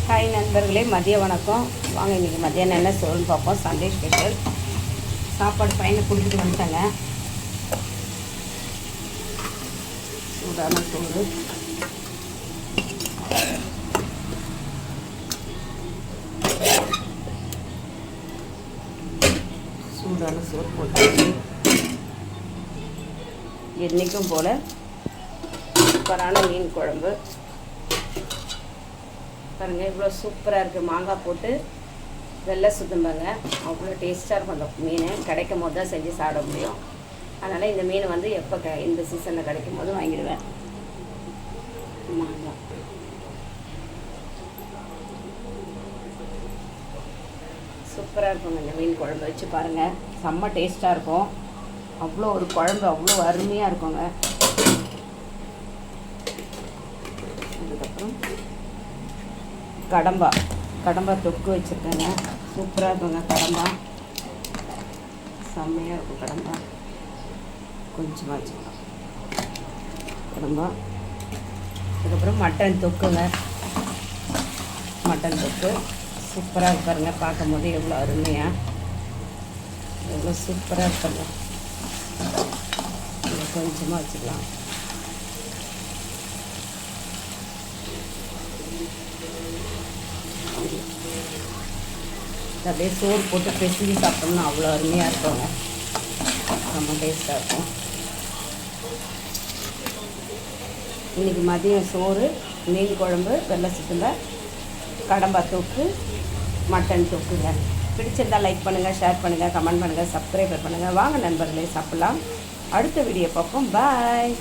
Hi நண்பர்களே, மதிய வணக்கம். வாங்க இன்றைக்கி மத்தியானம் என்ன சோறுன்னு பார்ப்போம். சண்டே ஸ்பெஷல் சாப்பாடு பையனை கொடுத்துட்டு வந்துட்டாங்க. சூடான சோறு, சூடான சோறு போட்டு என்றைக்கும் போல் சூப்பரான மீன் குழம்பு பாருங்கள். இவ்வளோ சூப்பராக இருக்குது. மாங்காய் போட்டு வெள்ளை சுத்தம்பாங்க, அவ்வளோ டேஸ்ட்டாக இருக்கும். அந்த மீன் கிடைக்கும் போது தான் செஞ்சு சாப்பிட முடியும். அதனால் இந்த மீன் வந்து எப்போ இந்த சீசனில் கிடைக்கும் போது வாங்கிடுவேன். மாங்காய் சூப்பராக இருக்குங்க. இந்த மீன் குழம்பு வச்சு பாருங்கள், செம்ம டேஸ்ட்டாக இருக்கும். அவ்வளோ ஒரு குழம்பு அவ்வளோ அருமையாக இருக்குங்க. அதுக்கப்புறம் கடம்பா தொக்கு வச்சுருக்கேங்க. சூப்பராக இருக்குங்க. கடம்பா செம்மையாக இருக்கும். கடம்பா கொஞ்சமாக வச்சுக்கலாம். கடம்பா அதுக்கப்புறம் மட்டன் தொக்குங்க. மட்டன் தொக்கு சூப்பராக இருப்பாருங்க. பார்க்கும் போது எவ்வளோ அருமையாக, எவ்வளோ சூப்பராக இருப்பாங்க. கொஞ்சமாக வச்சுக்கலாம். அப்படியே சோறு போட்டு பெசிஞ்சு சாப்பிட்டோம்னா அவ்வளோ அருமையாக இருக்குங்க. ரொம்ப டேஸ்ட்டாக இருக்கும். இன்றைக்கி மதியம் சோறு, மீன் குழம்பு, வெள்ளை சுத்தல, கடம்பா தொக்கு, மட்டன் தொக்குங்க. பிடிச்சிருந்தால் லைக் பண்ணுங்கள், ஷேர் பண்ணுங்கள், கமெண்ட் பண்ணுங்கள், சப்ஸ்கிரைபர் பண்ணுங்கள். வாங்க நண்பர்களே, சாப்பிட்லாம். அடுத்த வீடியோ பார்ப்போம். பாய்.